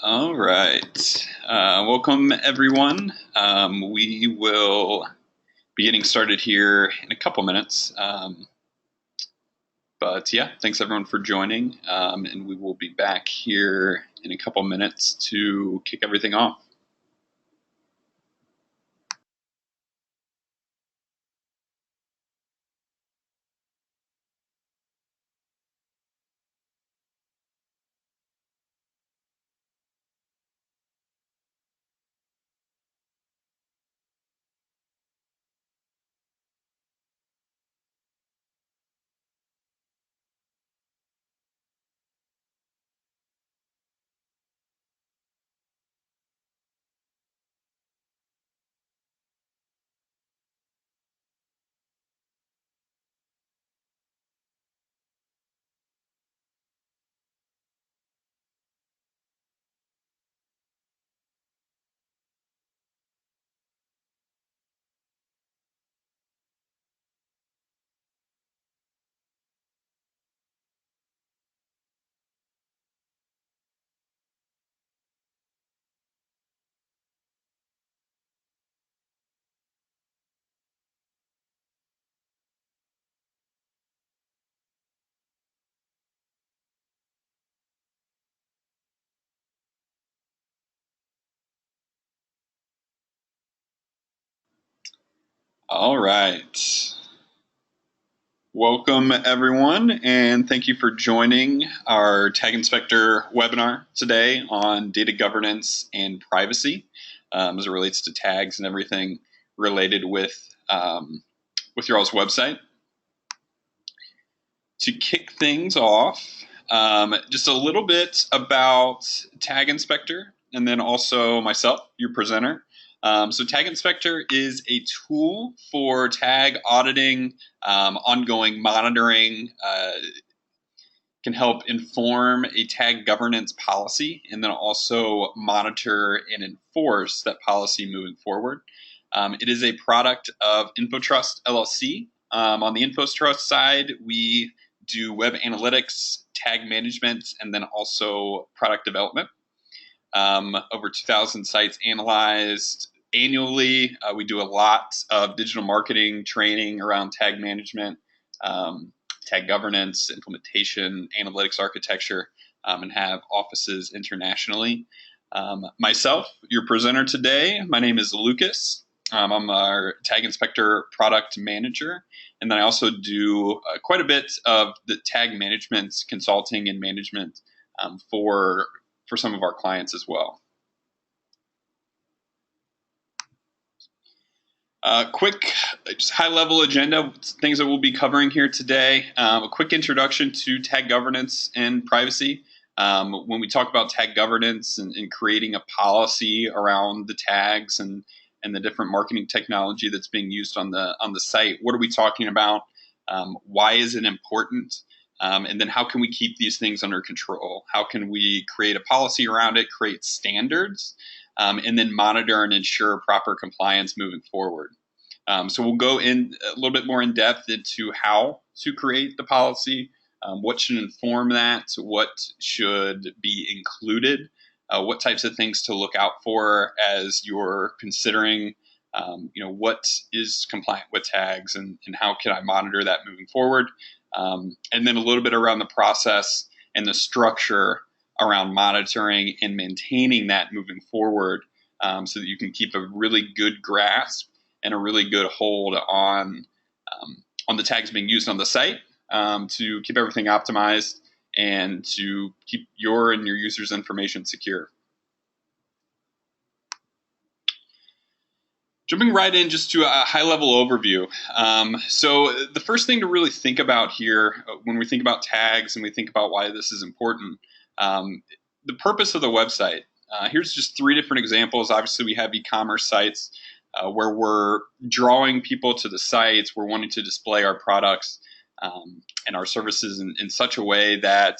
All right. Welcome, everyone. We will be getting started here in a couple minutes. But yeah, thanks everyone for joining. And we will be back here in a couple minutes to kick everything off. All right. Welcome, everyone, and thank you for joining our Tag Inspector webinar today on data governance and privacy as it relates to tags and everything related with your all's website. To kick things off, just a little bit about Tag Inspector and then also myself, your presenter. So Tag Inspector is a tool for tag auditing, ongoing monitoring, can help inform a tag governance policy and then also monitor and enforce that policy moving forward. It is a product of InfoTrust LLC. On the InfoTrust side, we do web analytics, tag management, and then also product development. Over 2,000 sites analyzed annually. We do a lot of digital marketing training around tag management, tag governance, implementation, analytics architecture, and have offices internationally. Myself, your presenter today, my name is Lucas. I'm our Tag Inspector product manager, and then I also do quite a bit of the tag management consulting and management for some of our clients as well. Quick, just high-level agenda, things that we'll be covering here today. A quick introduction to tag governance and privacy. When we talk about tag governance and creating a policy around the tags and the different marketing technology that's being used on the site, what are we talking about? Why is it important? And then how can we keep these things under control? How can we create a policy around it, create standards, and then monitor and ensure proper compliance moving forward? So we'll go in a little bit more in depth into how to create the policy, what should inform that, what should be included, what types of things to look out for as you're considering what is compliant with tags and how can I monitor that moving forward. And then a little bit around the process and the structure around monitoring and maintaining that moving forward so that you can keep a really good grasp and a really good hold on the tags being used on the site to keep everything optimized and to keep your and your users' information secure. Jumping right in just to a high-level overview. So the first thing to really think about here when we think about tags and we think about why this is important, the purpose of the website. Here's just 3 different examples. Obviously, we have e-commerce sites where we're drawing people to the sites. We're wanting to display our products and our services in such a way that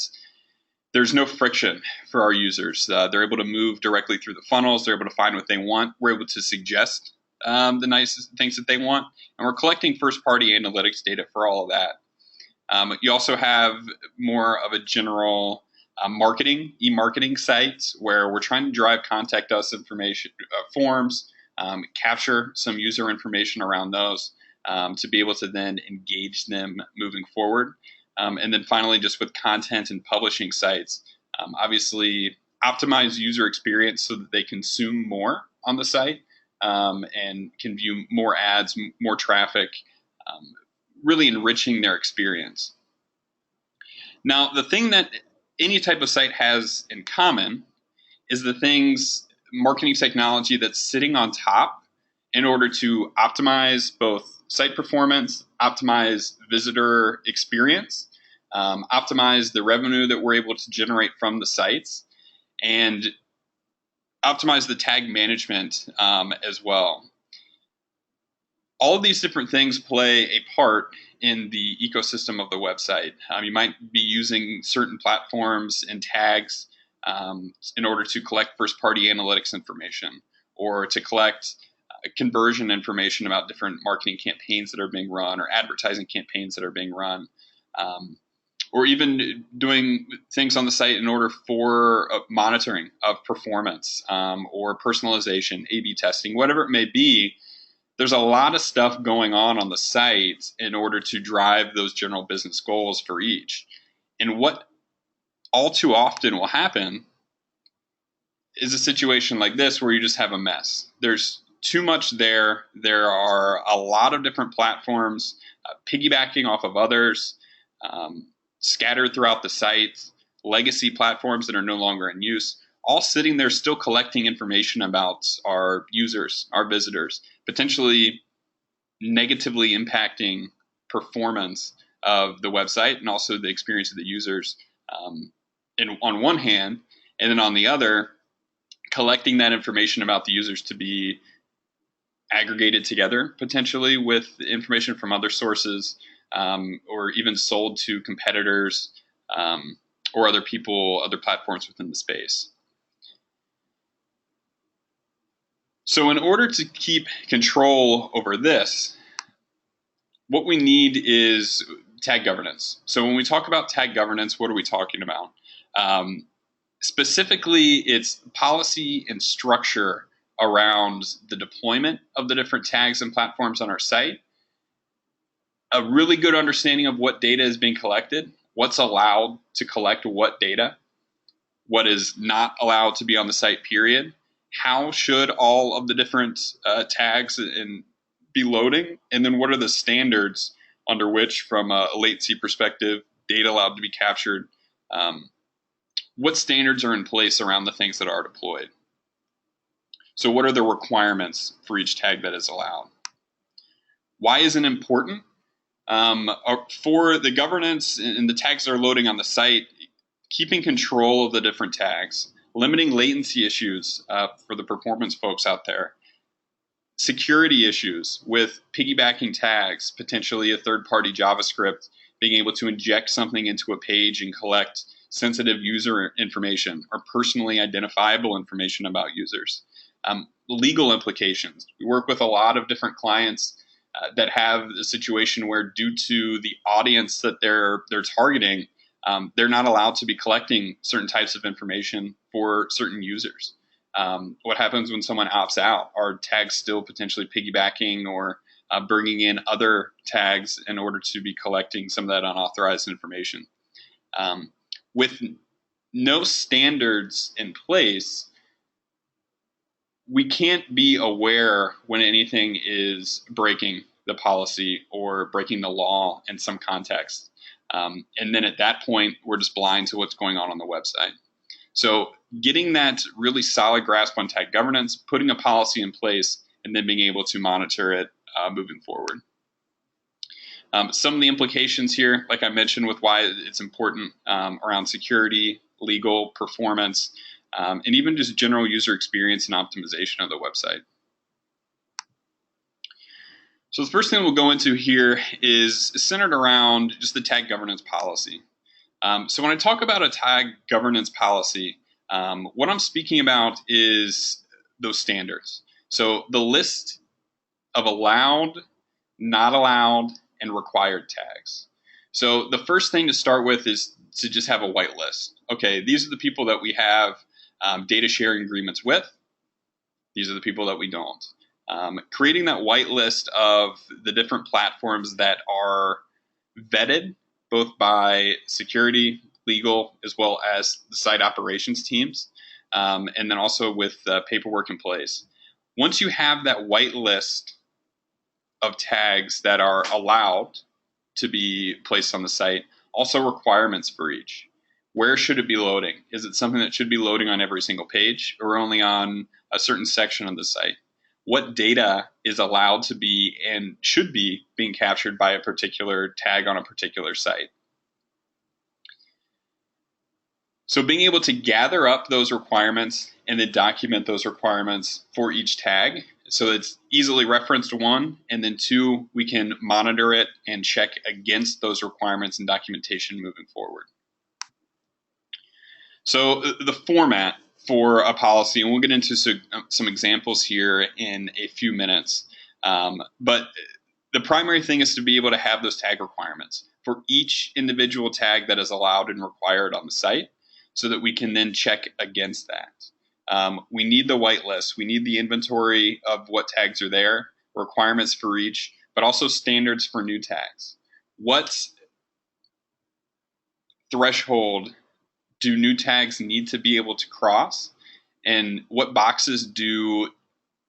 there's no friction for our users. They're able to move directly through the funnels. They're able to find what they want. We're able to suggest the nicest things that they want. And we're collecting first-party analytics data for all of that. You also have more of a general e-marketing sites where we're trying to drive contact us information forms, capture some user information around those to be able to then engage them moving forward. And then finally, just with content and publishing sites, obviously optimize user experience so that they consume more on the site and can view more ads, more traffic, really enriching their experience. Now, the thing that any type of site has in common is the things, marketing technology that's sitting on top in order to optimize both site performance, optimize visitor experience, optimize the revenue that we're able to generate from the sites, and optimize the tag management as well. All of these different things play a part in the ecosystem of the website. You might be using certain platforms and tags in order to collect first-party analytics information or to collect conversion information about different marketing campaigns that are being run or advertising campaigns that are being run, or even doing things on the site in order for monitoring of performance or personalization, A/B testing, whatever it may be. There's a lot of stuff going on the site in order to drive those general business goals for each. And what all too often will happen is a situation like this where you just have a mess. There's too much there. There are a lot of different platforms piggybacking off of others, scattered throughout the site, legacy platforms that are no longer in use, all sitting there still collecting information about our users, our visitors, potentially negatively impacting performance of the website and also the experience of the users on one hand, and then on the other, collecting that information about the users to be aggregated together potentially with information from other sources or even sold to competitors or other people, other platforms within the space. So in order to keep control over this, what we need is tag governance. So when we talk about tag governance, what are we talking about? Specifically, it's policy and structure around the deployment of the different tags and platforms on our site, a really good understanding of what data is being collected, what's allowed to collect what data, what is not allowed to be on the site, period. How should all of the different tags be loading? And then what are the standards under which, from a latency perspective, data allowed to be captured? What standards are in place around the things that are deployed? So what are the requirements for each tag that is allowed? Why is it important? For the governance and the tags that are loading on the site, keeping control of the different tags, limiting latency issues for the performance folks out there, security issues with piggybacking tags, potentially a third-party JavaScript being able to inject something into a page and collect sensitive user information or personally identifiable information about users. Legal implications. We work with a lot of different clients that have a situation where, due to the audience that they're targeting, they're not allowed to be collecting certain types of information for certain users. What happens when someone opts out? Are tags still potentially piggybacking or bringing in other tags in order to be collecting some of that unauthorized information? With no standards in place, we can't be aware when anything is breaking the policy or breaking the law in some context. And then at that point, we're just blind to what's going on the website. So getting that really solid grasp on tag governance, putting a policy in place, and then being able to monitor it moving forward. Some of the implications here, like I mentioned, with why it's important around security, legal, performance, and even just general user experience and optimization of the website. So the first thing we'll go into here is centered around just the tag governance policy. So when I talk about a tag governance policy, what I'm speaking about is those standards. So the list of allowed, not allowed, and required tags. So the first thing to start with is to just have a whitelist. Okay, these are the people that we have data sharing agreements with. These are the people that we don't. Creating that whitelist of the different platforms that are vetted both by security, legal, as well as the site operations teams, and then also with paperwork in place. Once you have that whitelist of tags that are allowed to be placed on the site, also requirements for each. Where should it be loading? Is it something that should be loading on every single page or only on a certain section of the site? What data is allowed to be and should be being captured by a particular tag on a particular site? So being able to gather up those requirements and then document those requirements for each tag so it's easily referenced, one, and then two, we can monitor it and check against those requirements and documentation moving forward. So the format for a policy, and we'll get into some examples here in a few minutes, but the primary thing is to be able to have those tag requirements for each individual tag that is allowed and required on the site so that we can then check against that. We need the whitelist. We need the inventory of what tags are there, requirements for each, but also standards for new tags. What threshold do new tags need to be able to cross? And what boxes do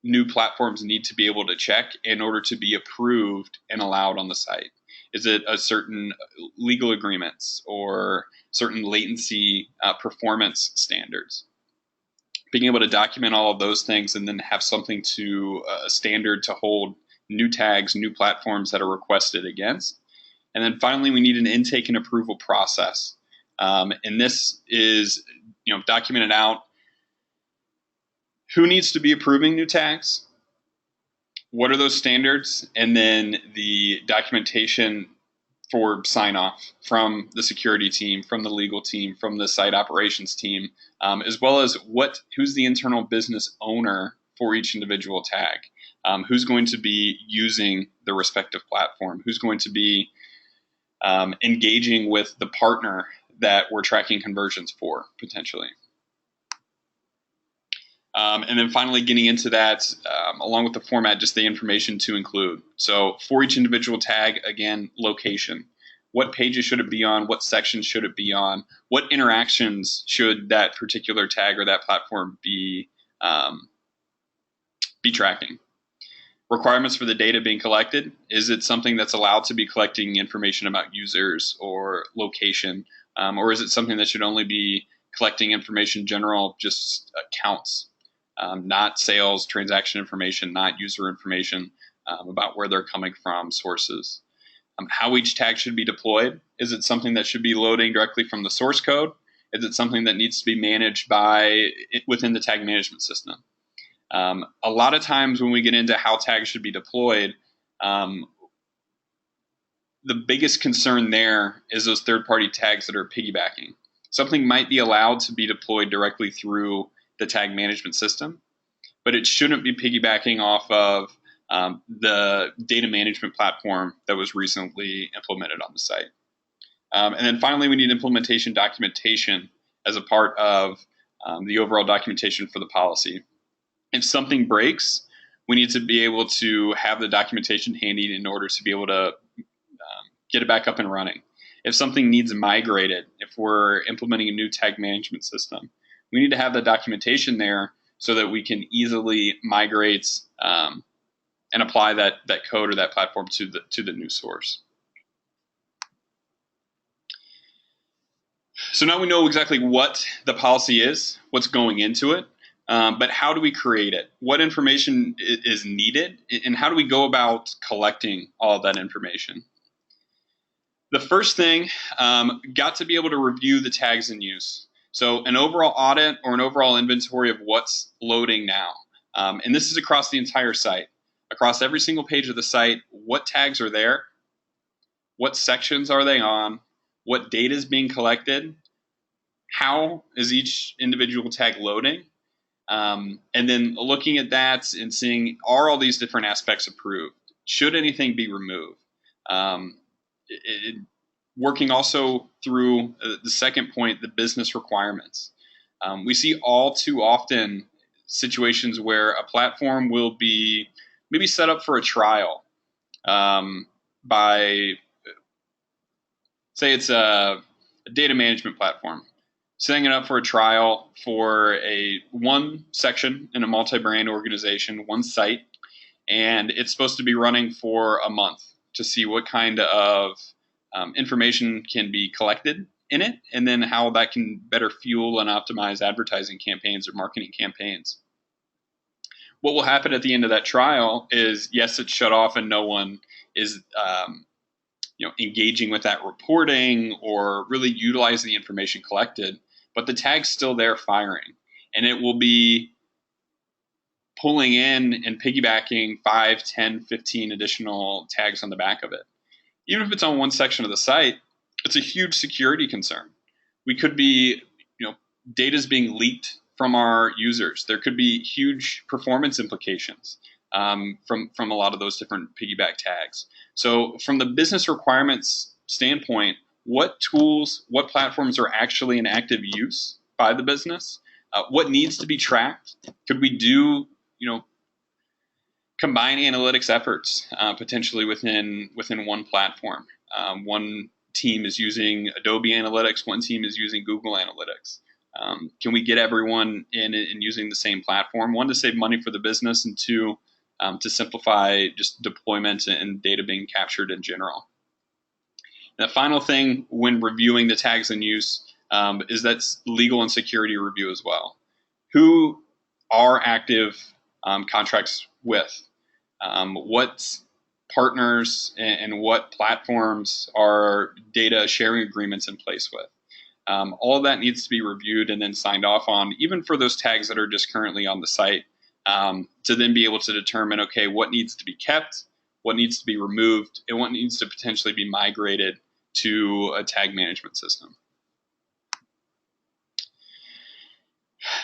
new platforms need to be able to check in order to be approved and allowed on the site? Is it a certain legal agreements or certain latency performance standards? Being able to document all of those things and then have something to a standard to hold new tags, new platforms that are requested against. And then finally, we need an intake and approval process. And this is, documented out. Who needs to be approving new tags? What are those standards? And then the documentation for sign off from the security team, from the legal team, from the site operations team, as well as who's the internal business owner for each individual tag, who's going to be using the respective platform, who's going to be engaging with the partner that we're tracking conversions for potentially. And then finally getting into that, along with the format, just the information to include. So for each individual tag, again, location. What pages should it be on? What sections should it be on? What interactions should that particular tag or that platform be tracking? Requirements for the data being collected. Is it something that's allowed to be collecting information about users or location? Or is it something that should only be collecting information general, just accounts? Not sales, transaction information, not user information about where they're coming from, sources. How each tag should be deployed. Is it something that should be loading directly from the source code? Is it something that needs to be managed within the tag management system? A lot of times when we get into how tags should be deployed, the biggest concern there is those third-party tags that are piggybacking. Something might be allowed to be deployed directly through the tag management system, but it shouldn't be piggybacking off of the data management platform that was recently implemented on the site. And then finally, we need implementation documentation as a part of the overall documentation for the policy. If something breaks, we need to be able to have the documentation handy in order to be able to get it back up and running. If something needs migrated, if we're implementing a new tag management system, we need to have the documentation there so that we can easily migrate and apply that code or that platform to the new source. So now we know exactly what the policy is, what's going into it, but how do we create it? What information is needed, and how do we go about collecting all of that information? The first thing, got to be able to review the tags in use. So an overall audit or an overall inventory of what's loading now. And this is across the entire site. Across every single page of the site, what tags are there? What sections are they on? What data is being collected? How is each individual tag loading? And then looking at that and seeing, are all these different aspects approved? Should anything be removed? Working also through the second point, the business requirements. We see all too often situations where a platform will be maybe set up for a trial by, say, it's a data management platform, setting it up for a trial for one section in a multi-brand organization, one site, and it's supposed to be running for a month to see what kind of information can be collected in it, and then how that can better fuel and optimize advertising campaigns or marketing campaigns. What will happen at the end of that trial is, yes, it's shut off and no one is engaging with that reporting or really utilizing the information collected, but the tag's still there firing, and it will be pulling in and piggybacking 5, 10, 15 additional tags on the back of it. Even if it's on one section of the site, it's a huge security concern. We could be, data's being leaked from our users. There could be huge performance implications from a lot of those different piggyback tags. So from the business requirements standpoint, what tools, what platforms are actually in active use by the business? What needs to be tracked? Could we do, combine analytics efforts potentially within one platform? One team is using Adobe Analytics, one team is using Google Analytics. Can we get everyone in and using the same platform? One, to save money for the business, and two, to simplify just deployment and data being captured in general. And the final thing when reviewing the tags in use is that's legal and security review as well. Who are active contracts with? What partners and what platforms are data sharing agreements in place with? All of that needs to be reviewed and then signed off on, even for those tags that are just currently on the site, to then be able to determine, okay, what needs to be kept, what needs to be removed, and what needs to potentially be migrated to a tag management system.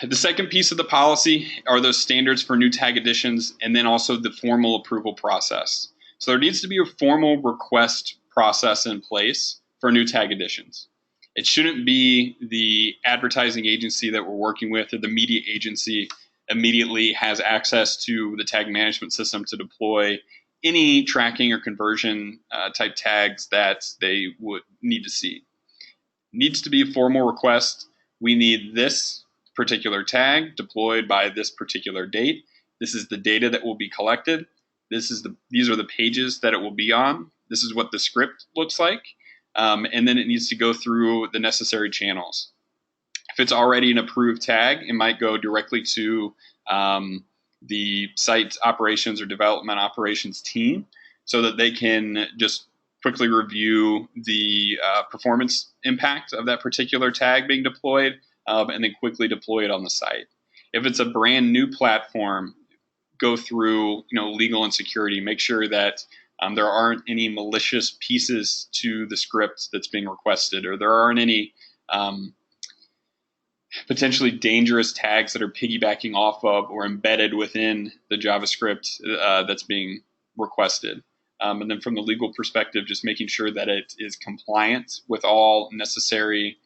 The second piece of the policy are those standards for new tag additions, and then also the formal approval process. So there needs to be a formal request process in place for new tag additions. It shouldn't be the advertising agency that we're working with or the media agency immediately has access to the tag management system to deploy any tracking or conversion type tags that they would need to see. Needs to be a formal request. We need this particular tag deployed by this particular date. This is the data that will be collected. These are the pages that it will be on. This is what the script looks like. And then it needs to go through the necessary channels. If it's already an approved tag, it might go directly to the site operations or development operations team so that they can just quickly review the performance impact of that particular tag being deployed and then quickly deploy it on the site. If it's a brand new platform, go through legal and security, make sure that there aren't any malicious pieces to the script that's being requested, or there aren't any potentially dangerous tags that are piggybacking off of or embedded within the JavaScript that's being requested. And then from the legal perspective, just making sure that it is compliant with all necessary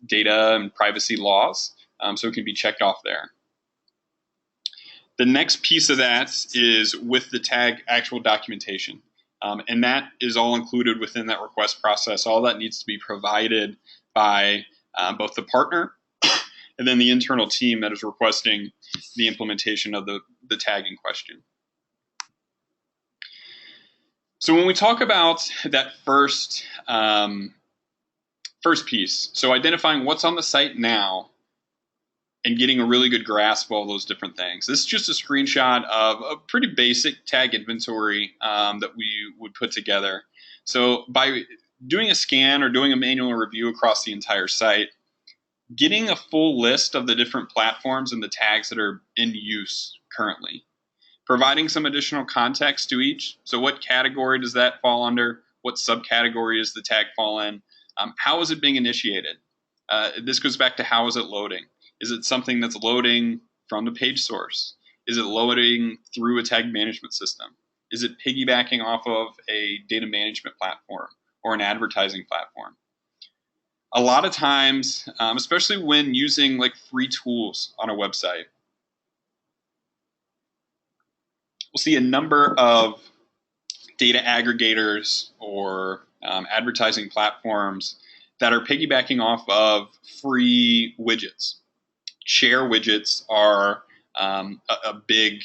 data and privacy laws, so it can be checked off there. The next piece of that is with the tag actual documentation. And that is all included within that request process. All that needs to be provided by both the partner and then the internal team that is requesting the implementation of the tag in question. So when we talk about that first piece, so identifying what's on the site now and getting a really good grasp of all those different things. This is just a screenshot of a pretty basic tag inventory that we would put together. So by doing a scan or doing a manual review across the entire site, getting a full list of the different platforms and the tags that are in use currently, providing some additional context to each. So what category does that fall under? What subcategory does the tag fall in? How is it being initiated? This goes back to how is it loading? Is it something that's loading from the page source? Is it loading through a tag management system? Is it piggybacking off of a data management platform? or an advertising platform. A lot of times, especially when using like free tools on a website, we'll see a number of data aggregators or advertising platforms that are piggybacking off of free widgets. Share widgets are a big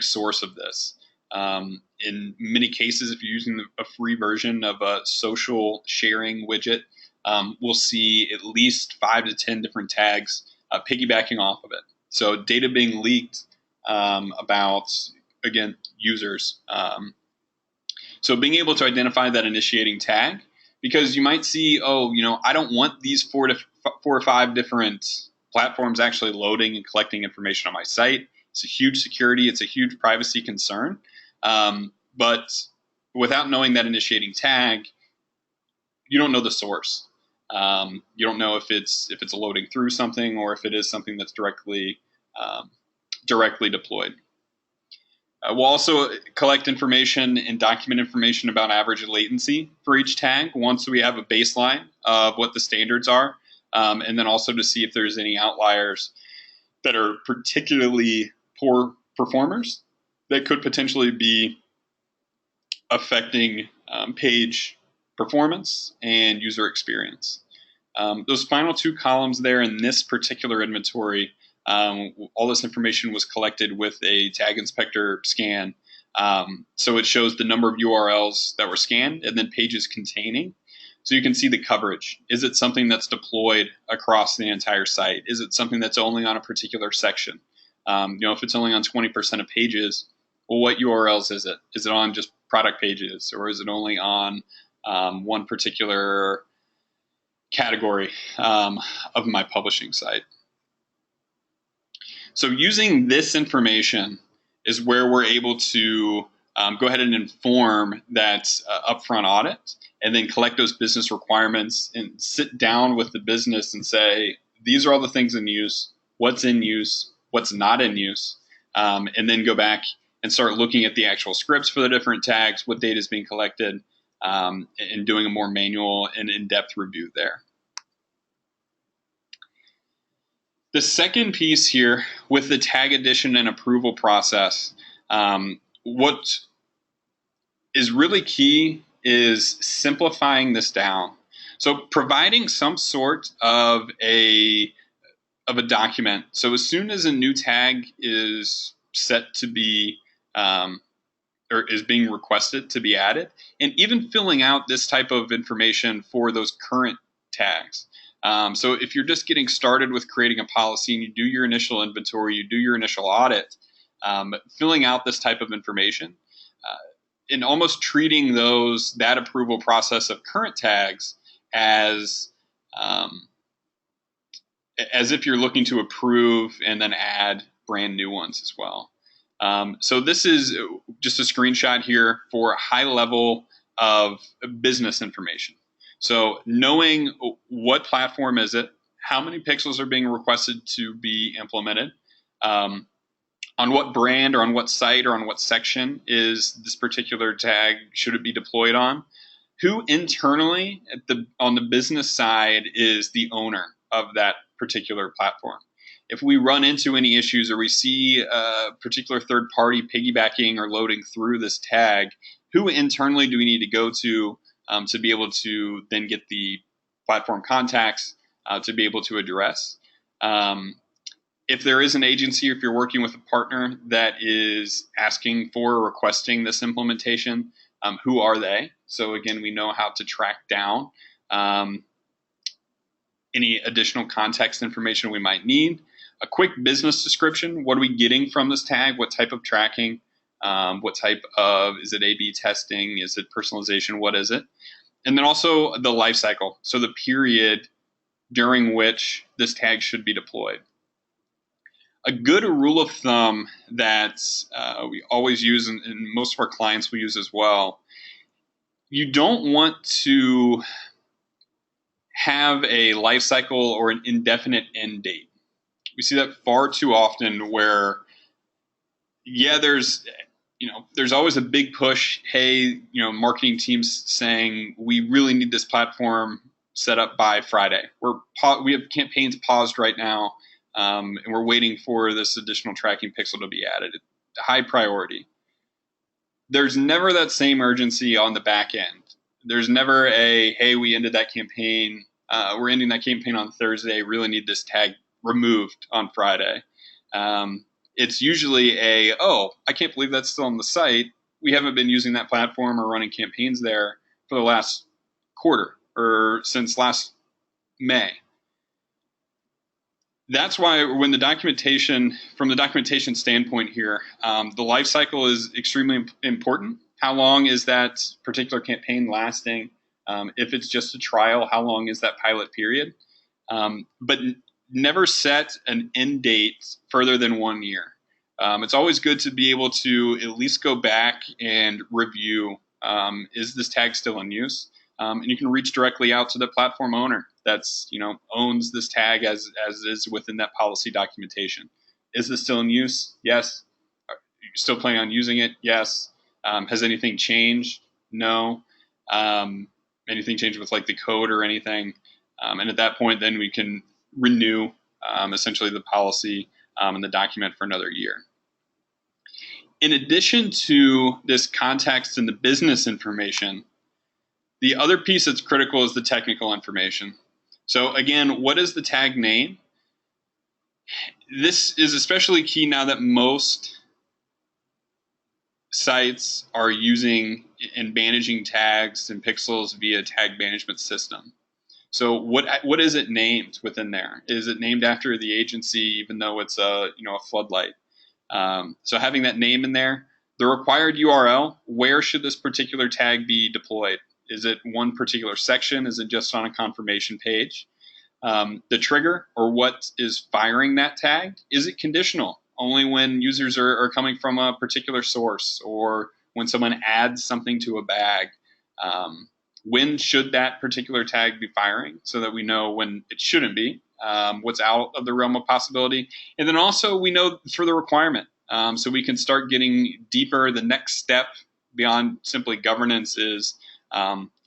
source of this. In many cases, if you're using a free version of a social sharing widget, we'll see at least 5 to 10 different tags piggybacking off of it. So data being leaked about, again, users. So being able to identify that initiating tag, because you might see, I don't want these 4 or 5 different platforms actually loading and collecting information on my site. It's a huge security, it's a huge privacy concern. But without knowing that initiating tag, you don't know the source. You don't know if it's loading through something or if it is something that's directly deployed. We'll also collect information and document information about average latency for each tag once we have a baseline of what the standards are, and then also to see if there's any outliers that are particularly poor performers that could potentially be affecting page performance and user experience. Those final 2 columns there in this particular inventory, all this information was collected with a tag inspector scan. So it shows the number of URLs that were scanned and then pages containing. So you can see the coverage. Is it something that's deployed across the entire site? Is it something that's only on a particular section? If it's only on 20% of pages, well, what URLs is it? Is it on just product pages, or is it only on one particular category of my publishing site? So using this information is where we're able to go ahead and inform that upfront audit, and then collect those business requirements and sit down with the business and say, these are all the things in use, what's in use, what's not in use, and then go back and start looking at the actual scripts for the different tags, what data is being collected, and doing a more manual and in-depth review there. The second piece here with the tag addition and approval process, what is really key is simplifying this down. So providing some sort of a document. So as soon as a new tag is set to be or is being requested to be added, and even filling out this type of information for those current tags. So if you're just getting started with creating a policy and you do your initial inventory, you do your initial audit, filling out this type of information, and almost treating that approval process of current tags as if you're looking to approve and then add brand new ones as well. So this is just a screenshot here for a high level of business information. So knowing what platform is it, how many pixels are being requested to be implemented, on what brand or on what site or on what section is this particular tag, should it be deployed on, who internally on the business side is the owner of that particular platform. If we run into any issues or we see a particular third party piggybacking or loading through this tag, who internally do we need to go to be able to then get the platform contacts to be able to address? If there is an agency, or if you're working with a partner that is asking for or requesting this implementation, who are they? So again, we know how to track down any additional context information we might need. A quick business description. What are we getting from this tag? What type of tracking? What type of, is it A/B testing? Is it personalization? What is it? And then also the life cycle. So the period during which this tag should be deployed. A good rule of thumb that we always use, and most of our clients will use as well, you don't want to have a life cycle or an indefinite end date. We see that far too often where, there's, there's always a big push. Hey, marketing teams saying we really need this platform set up by Friday. We have campaigns paused right now, and we're waiting for this additional tracking pixel to be added. High priority. There's never that same urgency on the back end. There's never hey, we ended that campaign. We're ending that campaign on Thursday. Really need this tag removed on Friday. It's usually I can't believe that's still on the site. We haven't been using that platform or running campaigns there for the last quarter or since last May. That's why from the documentation standpoint here, the life cycle is extremely important. How long is that particular campaign lasting? If it's just a trial, how long is that pilot period? But never set an end date further than 1 year. It's always good to be able to at least go back and review, is this tag still in use? And you can reach directly out to the platform owner that's, owns this tag as is within that policy documentation. Is this still in use? Yes. Are you still planning on using it? Yes. Has anything changed? No. Anything changed with like the code or anything? And at that point, then we can renew essentially the policy and the document for another year. In addition to this context and the business information, the other piece that's critical is the technical information. So again, what is the tag name? This is especially key now that most sites are using and managing tags and pixels via tag management system. So what is it named within there? Is it named after the agency, even though it's a floodlight? So having that name in there, the required URL, where should this particular tag be deployed? Is it one particular section? Is it just on a confirmation page? The trigger, or what is firing that tag? Is it conditional? Only when users are coming from a particular source, or when someone adds something to a bag? When should that particular tag be firing, so that we know when it shouldn't be, what's out of the realm of possibility? And then also we know for the requirement, so we can start getting deeper. The next step beyond simply governance is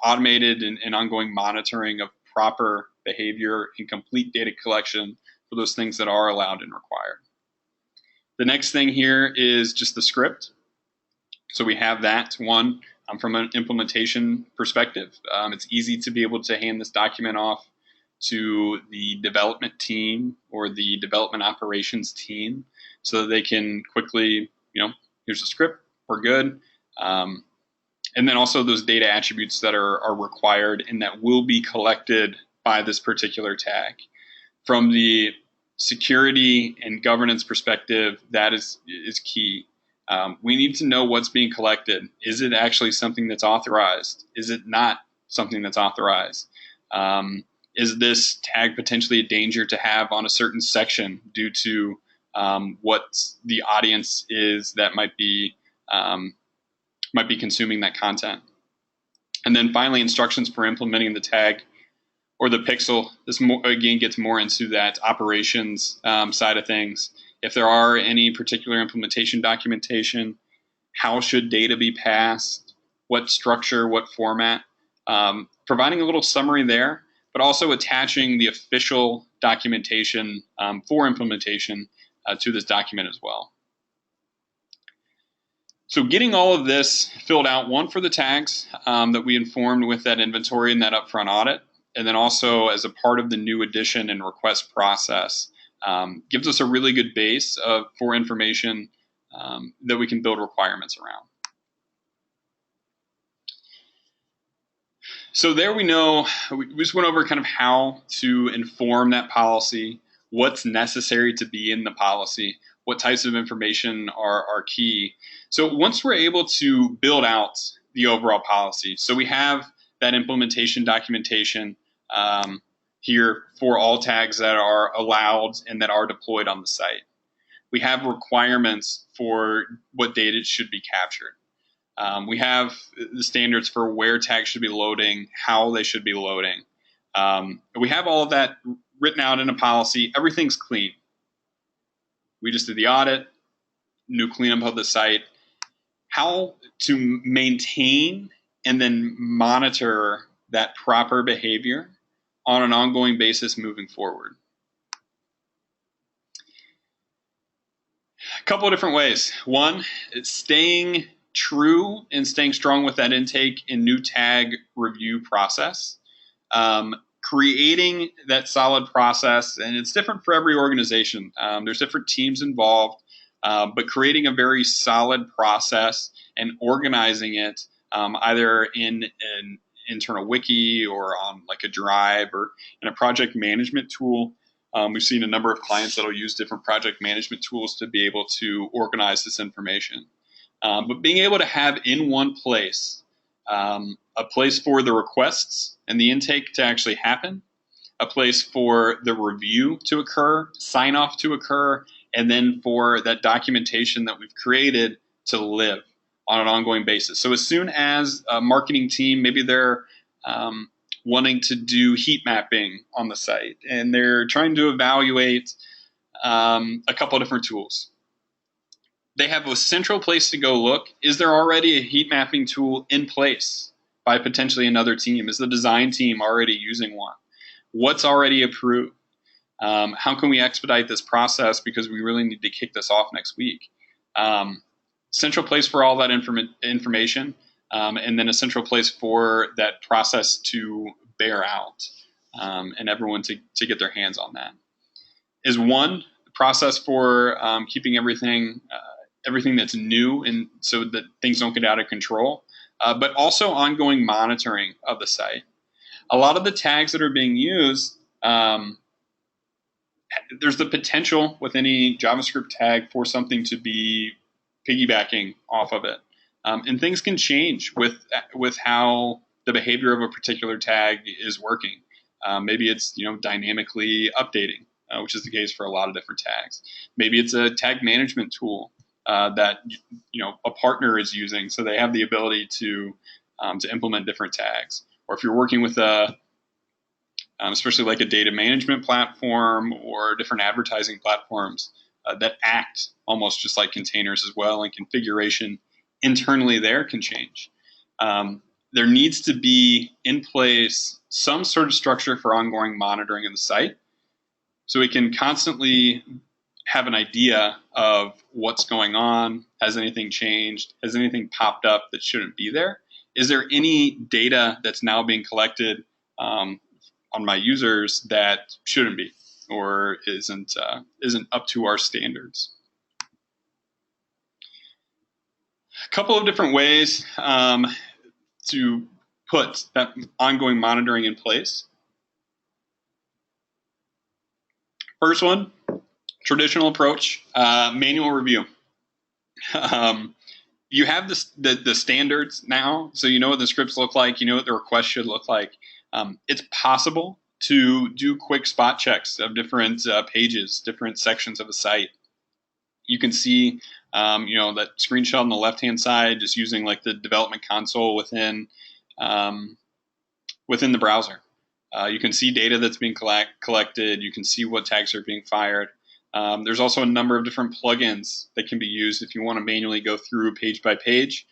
automated and ongoing monitoring of proper behavior and complete data collection for those things that are allowed and required. The next thing here is just the script. So we have that one from an implementation perspective. It's easy to be able to hand this document off to the development team or the development operations team so that they can quickly, here's the script, we're good. And then also those data attributes that are required and that will be collected by this particular tag. From the security and governance perspective, that is key. We need to know what's being collected. Is it actually something that's authorized? Is it not something that's authorized? Is this tag potentially a danger to have on a certain section due to what the audience is that might be consuming that content? And then finally, instructions for implementing the tag or the pixel. This again gets more into that operations side of things. If there are any particular implementation documentation, how should data be passed, what structure, what format, providing a little summary there, but also attaching the official documentation for implementation to this document as well. So getting all of this filled out, one for the tags that we informed with that inventory and that upfront audit, and then also as a part of the new addition and request process, gives us a really good base for information that we can build requirements around. So there we know, we just went over kind of how to inform that policy, what's necessary to be in the policy, what types of information are key. So once we're able to build out the overall policy, so we have that implementation documentation here for all tags that are allowed and that are deployed on the site. We have requirements for what data should be captured. We have the standards for where tags should be loading, how they should be loading. We have all of that written out in a policy. Everything's clean. We just did the audit, new cleanup of the site. how to maintain and then monitor that proper behavior on an ongoing basis moving forward. A couple of different ways. One, is staying true and staying strong with that intake and new tag review process. Creating that solid process, and it's different for every organization. There's different teams involved, but creating a very solid process and organizing it either in an internal wiki or on like a drive or in a project management tool. We've seen a number of clients that will use different project management tools to be able to organize this information. But being able to have in one place a place for the requests and the intake to actually happen, a place for the review to occur, sign off to occur, and then for that documentation that we've created to live on an ongoing basis. So as soon as a marketing team, maybe they're wanting to do heat mapping on the site and they're trying to evaluate a couple of different tools, they have a central place to go look. Is there already a heat mapping tool in place by potentially another team? Is the design team already using one? What's already approved? How can we expedite this process because we really need to kick this off next week? Central place for all that information, and then a central place for that process to bear out and everyone to get their hands on that. Is one process for keeping everything that's new and so that things don't get out of control, but also ongoing monitoring of the site. A lot of the tags that are being used, there's the potential with any JavaScript tag for something to be piggybacking off of it. And things can change with how the behavior of a particular tag is working. Maybe it's dynamically updating, which is the case for a lot of different tags. Maybe it's a tag management tool that a partner is using, so they have the ability to implement different tags. Or if you're working with especially like a data management platform or different advertising platforms that act almost just like containers as well, and configuration internally there can change. There needs to be in place some sort of structure for ongoing monitoring of the site so we can constantly have an idea of what's going on. Has anything changed? Has anything popped up that shouldn't be there? Is there any data that's now being collected on my users that shouldn't be or isn't up to our standards? A couple of different ways to put that ongoing monitoring in place. First one, traditional approach, manual review. You have the standards now, so you know what the scripts look like, you know what the request should look like. It's possible to do quick spot checks of different pages, different sections of a site. You can see, that screenshot on the left-hand side, just using like the development console within the browser. You can see data that's being collected. You can see what tags are being fired. There's also a number of different plugins that can be used if you want to manually go through page by page.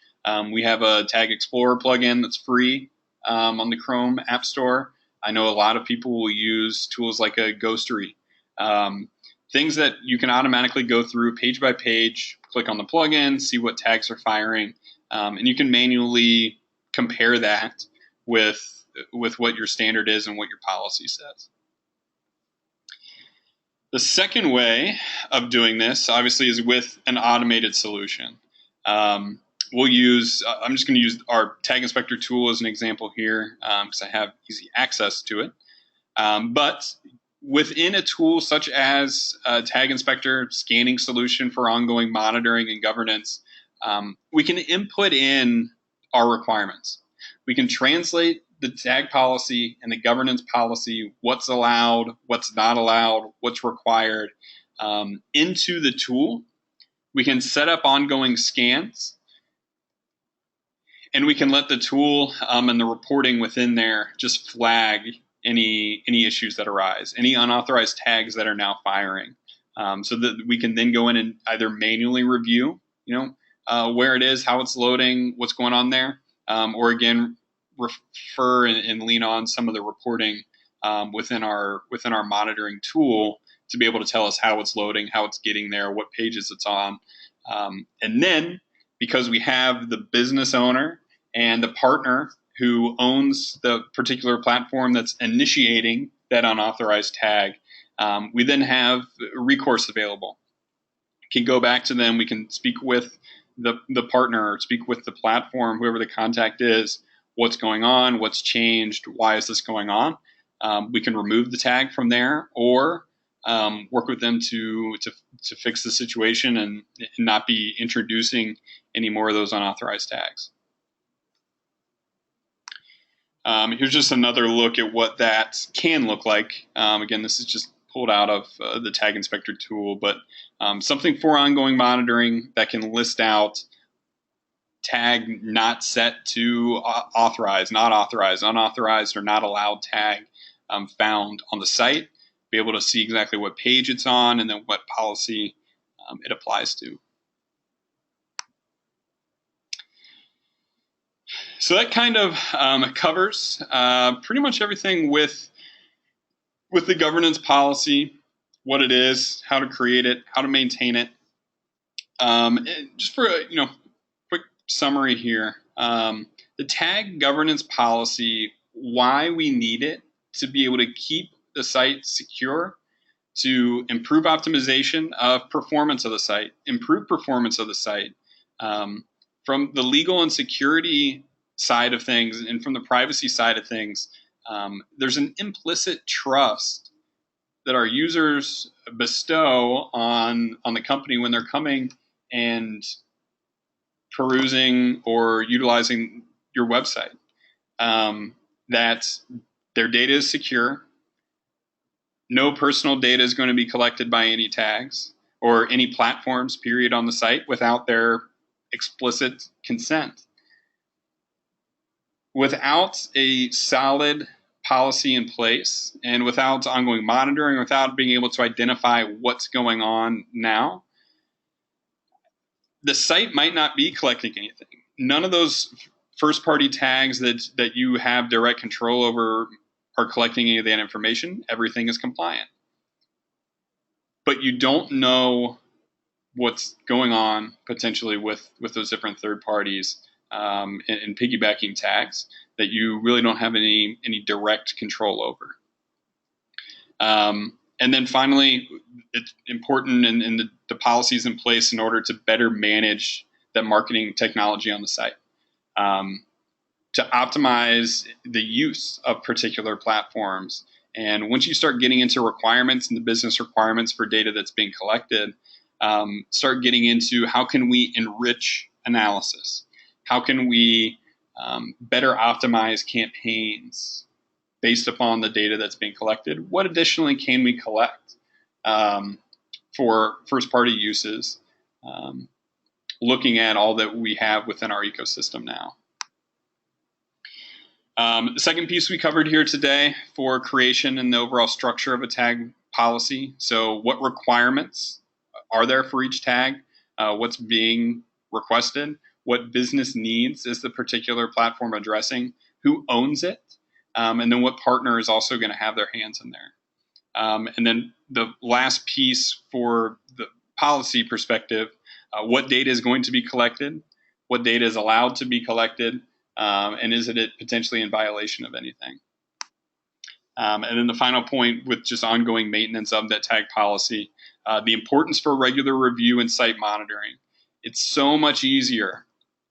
We have a Tag Explorer plugin that's free on the Chrome App Store. I know a lot of people will use tools like a Ghostery. Things that you can automatically go through page by page, click on the plugin, see what tags are firing, and you can manually compare that with what your standard is and what your policy says. The second way of doing this, obviously, is with an automated solution. I'm just going to use our Tag Inspector tool as an example here because I have easy access to it. But within a tool such as a Tag Inspector scanning solution for ongoing monitoring and governance, we can input in our requirements. We can translate the tag policy and the governance policy, what's allowed, what's not allowed, what's required, into the tool. We can set up ongoing scans, and we can let the tool and the reporting within there just flag any issues that arise, any unauthorized tags that are now firing, so that we can then go in and either manually review, where it is, how it's loading, what's going on there, or again, refer and lean on some of the reporting within our monitoring tool to be able to tell us how it's loading, how it's getting there, what pages it's on. And then, because we have the business owner and the partner who owns the particular platform that's initiating that unauthorized tag, we then have recourse available. Can go back to them. We can speak with the partner, or speak with the platform, whoever the contact is, what's going on, what's changed, why is this going on. We can remove the tag from there, or work with them to fix the situation and not be introducing any more of those unauthorized tags. Here's just another look at what that can look like. Again, this is just pulled out of the Tag Inspector tool, but something for ongoing monitoring that can list out tag not set to authorized, not authorized, unauthorized, or not allowed tag found on the site. Be able to see exactly what page it's on and then what policy it applies to. So that kind of covers pretty much everything with the governance policy, what it is, how to create it, how to maintain it. Just for a quick summary here, the tag governance policy, why we need it to be able to keep the site secure, to improve optimization of performance of the site, improve performance of the site. From the legal and security side of things and from the privacy side of things, there's an implicit trust that our users bestow on the company when they're coming and perusing or utilizing your website, that their data is secure. No personal data is going to be collected by any tags or any platforms, period, on the site without their explicit consent. Without a solid policy in place and without ongoing monitoring, without being able to identify what's going on now, the site might not be collecting anything. None of those first-party tags that you have direct control over are collecting any of that information. Everything is compliant. But you don't know what's going on potentially with those different third parties and piggybacking tags that you really don't have any direct control over. And then finally, it's important in the policies in place in order to better manage that marketing technology on the site, to optimize the use of particular platforms. And once you start getting into requirements and the business requirements for data that's being collected, start getting into how can we enrich analysis? How can we better optimize campaigns based upon the data that's being collected? What additionally can we collect for first-party uses, looking at all that we have within our ecosystem now? The second piece we covered here today for creation and the overall structure of a tag policy. So what requirements are there for each tag? What's being requested? What business needs is the particular platform addressing? Who owns it? And then what partner is also going to have their hands in there? And then the last piece for the policy perspective, what data is going to be collected? What data is allowed to be collected? And is it potentially in violation of anything? And then the final point with just ongoing maintenance of that tag policy, the importance for regular review and site monitoring. It's so much easier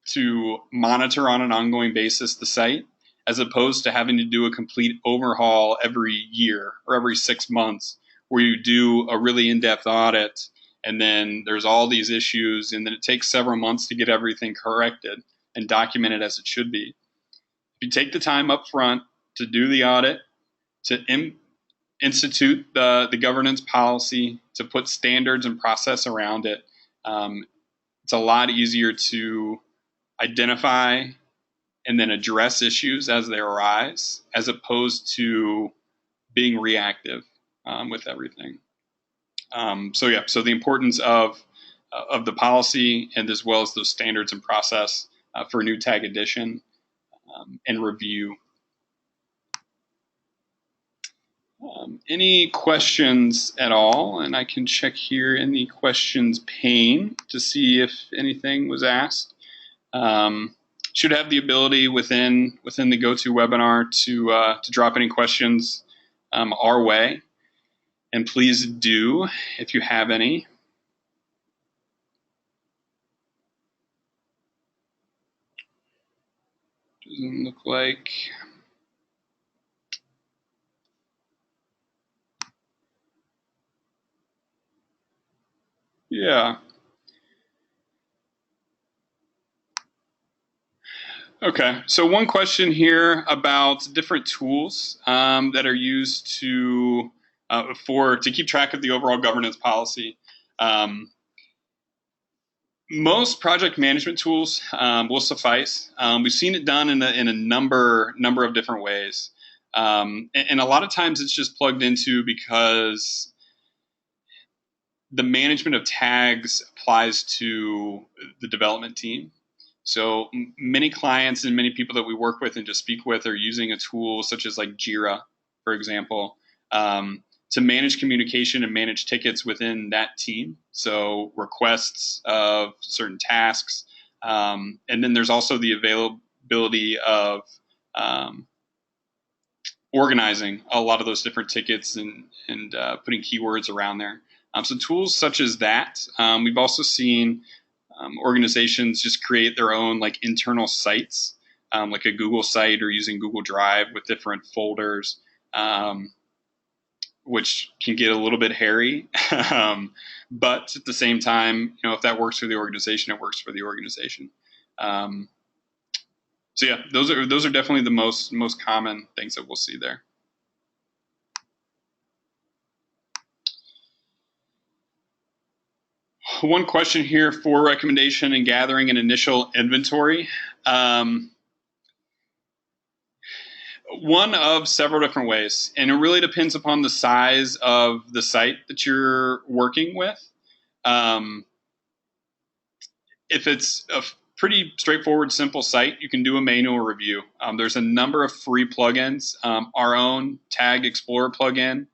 to monitor on an ongoing basis the site as opposed to having to do a complete overhaul every year or every 6 months where you do a really in-depth audit and then there's all these issues and then it takes several months to get everything corrected and documented as it should be. If you take the time up front to do the audit, to institute the governance policy, to put standards and process around it, it's a lot easier to identify and then address issues as they arise, as opposed to being reactive with everything. So the importance of of the policy, and as well as those standards and process for new tag addition and review. Any questions at all? And I can check here in the questions pane to see if anything was asked. Should have the ability within the GoToWebinar to drop any questions our way, and please do if you have any. Doesn't look like. Yeah. Okay, so one question here about different tools that are used to keep track of the overall governance policy. Most project management tools will suffice. We've seen it done in a number of different ways, and a lot of times it's just plugged into because the management of tags applies to the development team. So many clients and many people that we work with and just speak with are using a tool such as like Jira, for example, to manage communication and manage tickets within that team. So requests of certain tasks. And then there's also the availability of organizing a lot of those different tickets and putting keywords around there. So tools such as that. We've also seen organizations just create their own like internal sites, like a Google site or using Google Drive with different folders, which can get a little bit hairy. But at the same time, if that works for the organization, it works for the organization. So yeah, those are definitely the most common things that we'll see there. One question here for recommendation in gathering an initial inventory. One of several different ways, and it really depends upon the size of the site that you're working with. If it's a pretty straightforward, simple site, you can do a manual review. There's a number of free plugins. Our own Tag Explorer plugin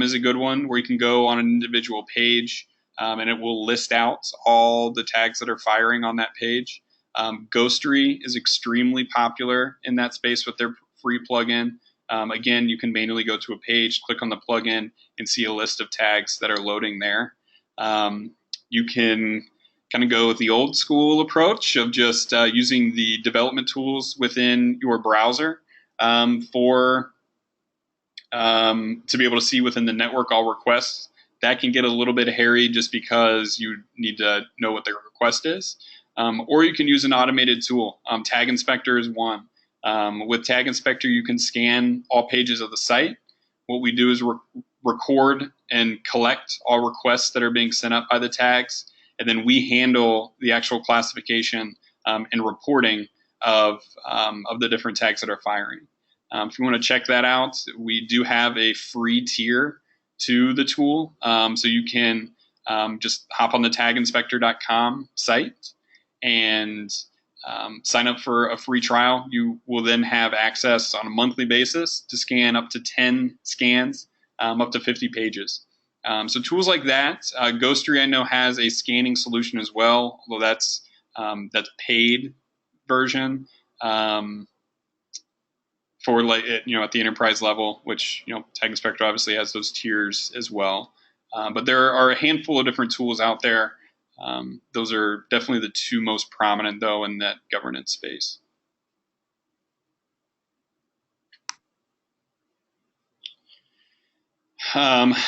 is a good one where you can go on an individual page and it will list out all the tags that are firing on that page. Ghostery is extremely popular in that space with their free plugin. Again, you can manually go to a page, click on the plugin, and see a list of tags that are loading there. You can kind of go with the old school approach of just using the development tools within your browser to be able to see within the network all requests. That can get a little bit hairy just because you need to know what the request is. Or you can use an automated tool. Tag Inspector is one. With Tag Inspector, you can scan all pages of the site. What we do is record and collect all requests that are being sent up by the tags, and then we handle the actual classification and reporting of the different tags that are firing. If you want to check that out, we do have a free tier to the tool. So you can just hop on the taginspector.com site and sign up for a free trial. You will then have access on a monthly basis to scan up to 10 scans, up to 50 pages. So tools like that. Ghostery, I know, has a scanning solution as well, although that's paid version for like at the enterprise level, which Tag Inspector obviously has those tiers as well. But there are a handful of different tools out there. Those are definitely the two most prominent, though, in that governance space.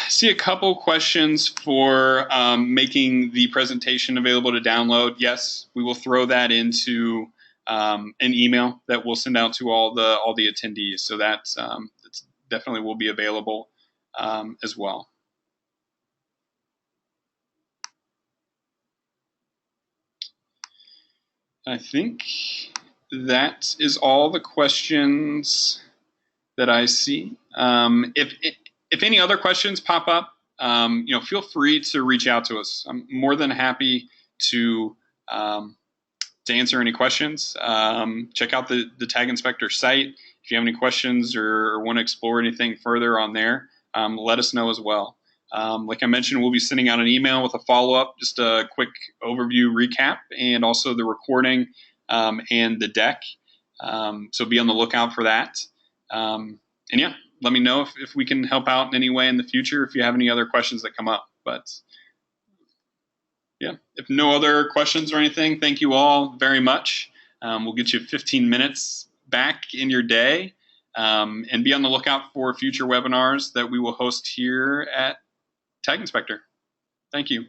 See a couple questions for making the presentation available to download. Yes, we will throw that into an email that we'll send out to all the attendees. So that's definitely will be available as well. I think that is all the questions that I see. If any other questions pop up feel free to reach out to us. I'm more than happy to answer any questions. Check out the Tag Inspector site. If you have any questions or want to explore anything further on there, let us know as well. Like I mentioned, we'll be sending out an email with a follow-up, just a quick overview recap, and also the recording and the deck. So be on the lookout for that. And yeah, let me know if we can help out in any way in the future if you have any other questions that come up. But yeah, if no other questions or anything, thank you all very much. We'll get you 15 minutes back in your day, and be on the lookout for future webinars that we will host here at Tag Inspector. Thank you.